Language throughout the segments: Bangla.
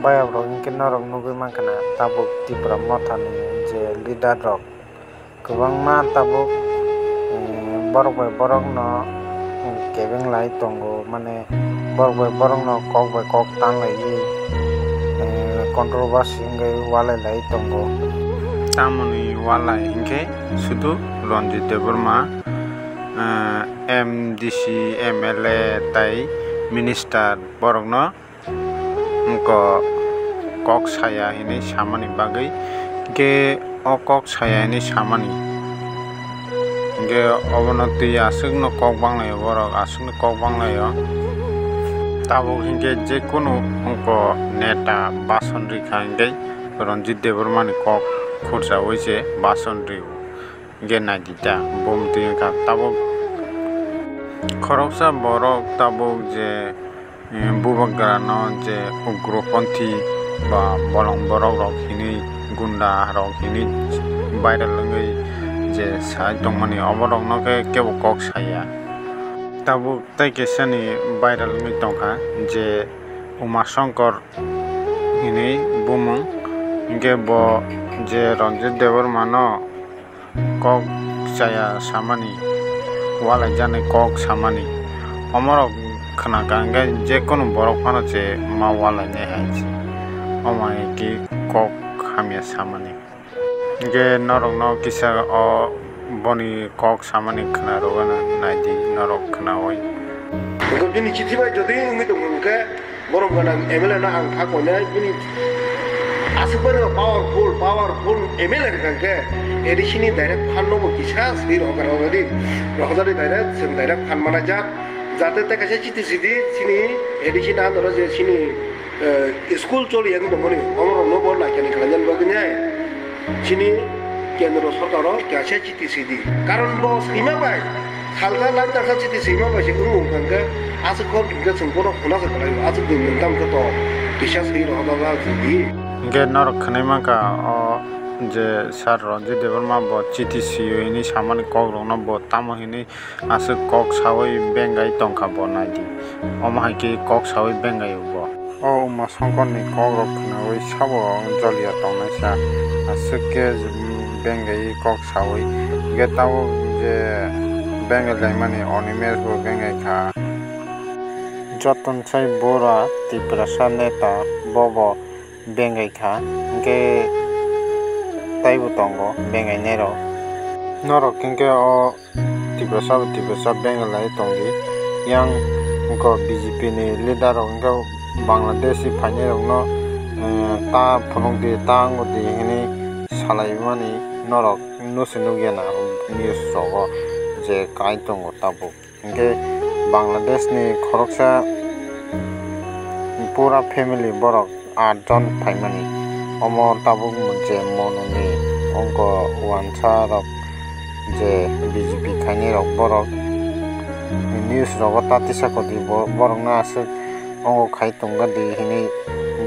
Bayam rok hingke norok nugui mankana tabuk Tripura mothani je leader rok kwbangma tabuk borok bai borok no kebenglai tongo mane borok bai borok no kok bai kok tanglaiui controversy wngoi walailai tongo tamoni walai hingke sudu Ranjit Devarma MDC MLA tai minister borok no ko kok saya ini samani bagai ke o kok saya ini samani ge obonoti asuk no kok banglai borok asuk no kok banglai tabuk hingke je kono ko neta bason rikha hingke Ranjit Devarma ni kok khursa hoise bason ri ge naidita bomti ka tabuk khoroksa borok tabuk je bubagrano je ugroponthi ba bolong borok rok hini gunda rok hini viral wngoi je sai tongmani oborok no ke kebo kok saya tabuk tei kesani viral wngoi tongkha je Umashankar hini bumung hingke bo je Ranjit Devarma no kok saya samani walai jani kok samani omorok khanaga hingke je kono borok phano je ma walai ne haisi omai ki kok hamya samani hingke norok no kisa o boni kok samani khnaroga naidi norok khnaoi bini chithi bai jodi ngi to ngke borok ganang MLA na ang thak onai bini asupar powerful MLA kangke edisini direct phanno bo kisa sir ogar ogadi rokjari direct sem direct phan manajak jate te kaise chithi sidi sini edisini andoro je sini school choli yang dongoni amro no bor la kani khalan bognya sini kendro sarkaro kaise chithi sidi karon bo sima bai salga lan ta chithi sima bai sing kangke asuk kon ge sungporo khuna sa kalai asuk din tam ko to kisa sir ogar sidi hingke norok khnai manka o je sar Ranjit Devarma bo chithi siyo ini samani kok rok no bo tamo hini asuk kok sawai bengai tongkha bo naidi omahai ki kok sawai bengai bo o Umashankar ni kok rok khnaoi sabo jolia tongnaisa asuk ke bengai kok sawai ge tabo je bengai laimani Onimesh bo bengai kha Joton Chai Bora Tripura neta bobo bengai kha hingke taibo tongo bengai nero norok hingke o Tripura bengai lai tongi yang ko BJP ni leader rok hingke Bangladeshi phainai rok no ta phunukdi ta angudi hini salaimani norok nusinugena news rogo je kai tongo tabuk hingke Bangladesh ni khoroksa pura family borok 8 jon phaimani omo tabuk je mononi ongko wansa rok je BJP khainai rok borok news rogo tatisa kodi borok na asuk ongo khai tonggadi hini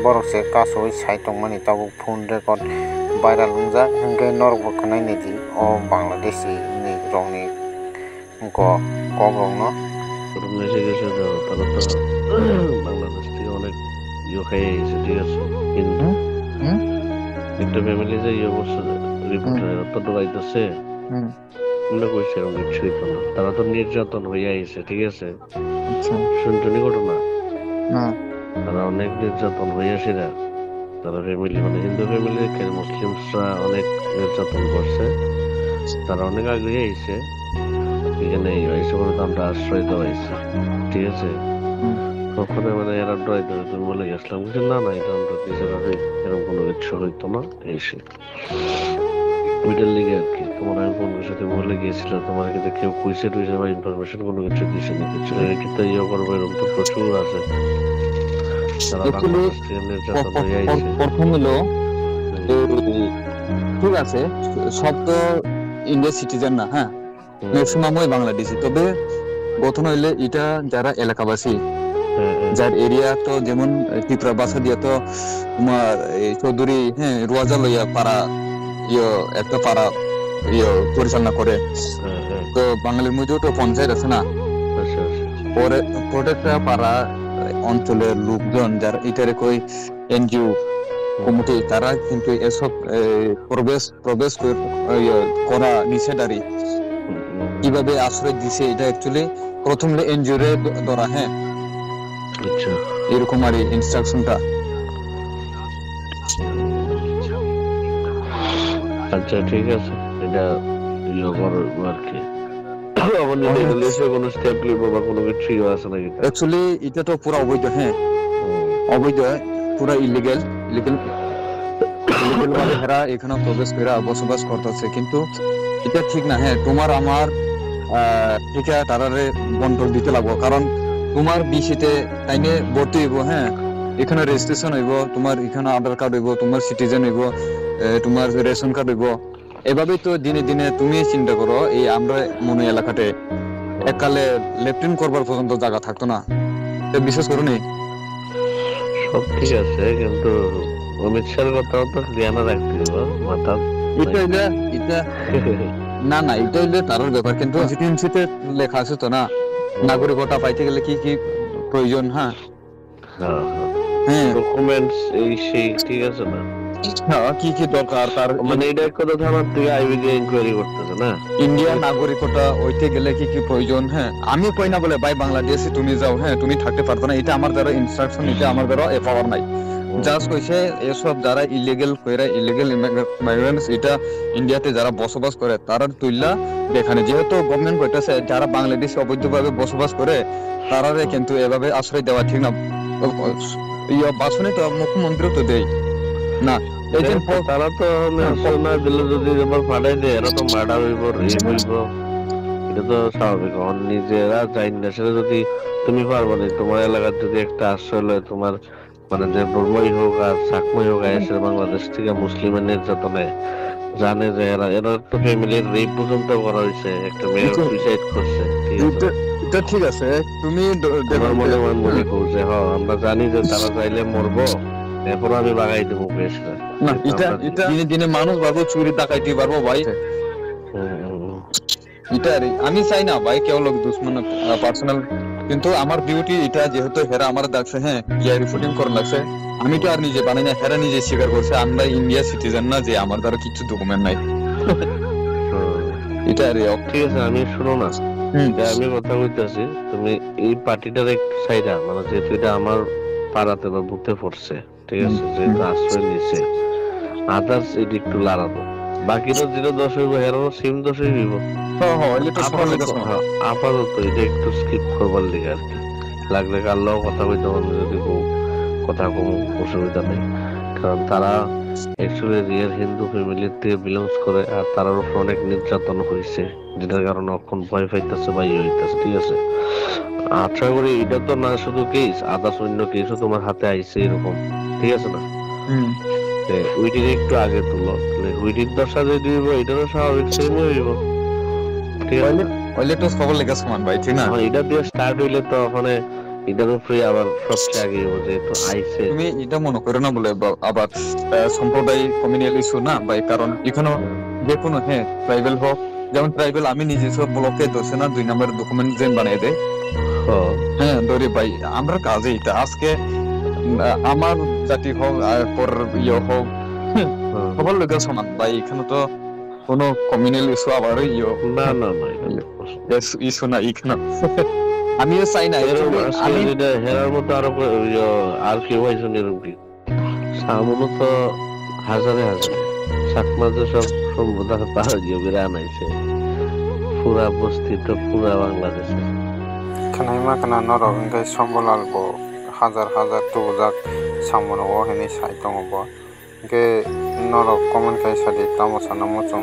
borok se kasoi sai tongmani tabuk phone record viral ungjak hingke norok bo khnai nedi o Bangladeshi ni rokni ongko kok rok no Bangladesh থেকে অনেক ইয়ে খেয়ে এসেছে ঠিক আছে কিন্তু একটা ফ্যামিলি যে ইয়ে করছে রিপোর্টার অত ডরাইতেছে মনে করছে এরকম কিছুই তো না তারা তো নির্যাতন হয়ে আইছে ঠিক আছে শুনছনি ঘটনা তারা অনেক নির্যাতন হয়ে আসে না তারা ফ্যামিলি মানে হিন্দু ফ্যামিলি মুসলিমরা অনেক নির্যাতন করছে তারা অনেক আগে আইছে এখানে এসে করে আমরা আশ্রয় দেওয়া হয়েছে ঠিক আছে তখন মানে এরা ডরাইতে তুমি বলে গেছিলাম কিন্তু না এটা আমরা নিজেরা এরকম কোনো কিছু হইতো না এসে ওইটার লিগে আর কি তোমার আমি কোনো সাথে বলে গিয়েছিল তোমার কিন্তু কেউ কইছে টুইছে বা ইনফরমেশন কোনো কিছু দিছে না কিছু কিন্তু ইয়ে করবো এরকম তো প্রচুর আছে প্রথম হলো ঠিক আছে সব তো ইন্ডিয়া সিটিজেন না হ্যাঁ ম্যাক্সিমামই বাংলাদেশি তবে গঠন হইলে এটা যারা এলাকাবাসী যার এরিয়া তো যেমন ত্রিপুরা বাসা দিয়ে তো তোমার চৌধুরী রোয়াজা লইয়া পাড়া একটা পাড়া পরিচালনা করে তো বাঙালির মধ্যেও তো পঞ্চায়েত আছে না প্রত্যেকটা পাড়া অঞ্চলের লোকজন যারা এটারে কই এনজিও কমিটি তারা কিন্তু এসব প্রবেশ করা নিষেধারি কিভাবে আশ্রয় দিছে এটা অ্যাকচুয়ালি প্রথম এনজিও রে ধরা হ্যাঁ আচ্ছা এরকম আর ইনস্ট্রাকশনটা আচ্ছা ঠিক আছে এটা আর কি আমাদের দেশে কোনো স্টেপ লিব বা কোনো কিছু আছে নাকি অ্যাকচুয়ালি এটা তো পুরো অবৈধ হ্যাঁ অবৈধ পুরো ইলিগেল মানে হেরা এখানে প্রবেশ করে বসবাস করতেছে কিন্তু এটা ঠিক না হ্যাঁ তোমার আমার ঠিক তারারে বন্টন দিতে লাগবো কারণ তোমার বিসিতে তাইনে ভর্তি হইব হ্যাঁ এখানে রেজিস্ট্রেশন হইব তোমার এখানে আধার কার্ড হইব তোমার সিটিজেন হইব তোমার রেশন কার্ড হইব এভাবেই তো দিনে দিনে তুমি চিন্তা করো এই আমরা মনে এলাকাতে এককালে লেফটেন্ট করবার পর্যন্ত জায়গা থাকতো না বিশেষ করে নেই সব ঠিক আছে কিন্তু অমিত শাহর কথাও তো ধ্যান রাখতে হবে মাথা এটা না এটা হইলে তার ব্যাপার কিন্তু কনস্টিটিউয়েন্সিতে লেখা আছে তো না নাগরিকতা পাইতে গেলে কি কি প্রয়োজন হ্যাঁ ডকুমেন্টস এই সেই ঠিক আছে না কি কি দরকার তার মানে এটা কথা থানার থেকে আইবিডি ইনকোয়ারি করতেছে না ইন্ডিয়া নাগরিকতা হইতে গেলে কি কি প্রয়োজন হ্যাঁ আমি কই না বলে ভাই বাংলাদেশে তুমি যাও হ্যাঁ তুমি থাকতে পারবে না এটা আমার দ্বারা ইনস্ট্রাকশন এটা আমার দ্বারা পাওয়ার নাই জাস্ট কইছে এসব যারা ইলিগেল ইমিগ্রেন্টস এটা ইন্ডিয়াতে যারা বসবাস করে তারা তুইলা দেখানে যেহেতু গভর্নমেন্ট কইতাছে যারা বাংলাদেশে অবৈধভাবে বসবাস করে তারারে কিন্তু এভাবে আশ্রয় দেওয়া ঠিক না বাসনে তো মুখ্যমন্ত্রী তো দেয় না তারা তো না দিলে যদি এবার পাঠাই দেয় এরা তো মার্ডার হইব রেপ হইব এটা তো স্বাভাবিক নিজেরা যাই না সেটা যদি তুমি পারবো না তোমার এলাকার যদি একটা আশ্রয় লয় তোমার মানে যে বর্মই হোক আর চাকমই হোক এসে বাংলাদেশ থেকে মুসলিমের নির্যাতনে জানে যে এরা তো ফ্যামিলির রেপ পর্যন্ত করা হয়েছে একটা মেয়ে সুইসাইড করছে ঠিক আছে তুমি মনে করছে হ্যাঁ আমরা জানি যে তারা চাইলে মরবো এরপর আমি লাগাই দেবো বেশ না এটা দিনে দিনে মানুষ ভাবো চুরি ডাকাইতে পারবো ভাই এটা আমি চাই না ভাই কেউ লোক দুশ্মন পার্সোনাল কিন্তু আমার ডিউটি এটা যেহেতু হেরা আমার ডাকছে হ্যাঁ ইয়ার রিপোর্টিং করা লাগছে আমি তো আর নিজে বানাই না হেরা নিজে স্বীকার করছে আমরা ইন্ডিয়া সিটিজেন না যে আমার দ্বারা কিছু ডকুমেন্ট নাই এটা ঠিক আছে আমি শুনো না আমি কথা বলতেছি তুমি এই পার্টিটার একটু সাইডা মানে যেহেতু এটা আমার পাড়াতে বা বুথে পড়ছে ঠিক আছে যেহেতু আশ্রয় নিচ্ছে আদার্স এটা একটু লাড়াবো বাকিটা যেটা দোষ হইব হেরারও সেম দোষই হইব আপাতত এটা একটু স্কিপ করবার লিগে আর কি লাগলে আল্লাহ কথা কইতে পারবে যদি কথা কম অসুবিধা নেই কারণ তারা অ্যাকচুয়ালি রিয়েল হিন্দু ফ্যামিলির থেকে বিলংস করে আর তার উপর অনেক নির্যাতন হয়েছে যেটার কারণে অক্ষণ ভয় পাইতেছে বা ইয়ে হইতেছে ঠিক আছে আশা করি এটা তো না শুধু কেস আদার্স অন্য কেসও তোমার হাতে আইছে এরকম ঠিক আছে না উইটির একটু আগে তুলো উইটির দশা যদি হইব এটারও স্বাভাবিক সেম হইব ঠিক আছে ওইলে তো খবর লেগে সমান ভাই ঠিক না এটা দিয়ে স্টার্ট হইলে তো ওখানে এটার উপরে আবার সবচেয়ে আগে যেহেতু আইছে তুমি এটা মনে করো না বলে আবার সম্প্রদায় কমিউনাল ইস্যু না ভাই কারণ এখানে যে কোনো হ্যাঁ ট্রাইবেল হোক যেমন ট্রাইবেল আমি নিজে সব ব্লকে দোষে না 2 নম্বর ডকুমেন্ট যেন বানিয়ে দেয় হ্যাঁ ধরে ভাই আমরা কাজে এটা আজকে আমার জাতি হোক পর ইয়ে হোক সবার লোকের সমান ভাই এখানে তো কোনো কমিউনাল ইস্যু আবার না ইস্যু না এখানে আমিও চাই না আমি হেরার মতো আরো আর কেউ আইসুন এরকম কি সামনে তো হাজারে চাকমাতে সব সম্বোধা পাহাড় গিয়ে বেড়ান আইছে পুরা বস্তি তো পুরা বাংলাদেশে খানাইমা খানা নরগাই সম্বলালবো হাজার হাজার তুজাক সামনো হেনি সাইতং গে নরক কমন খাই সাদি তামসানা মচং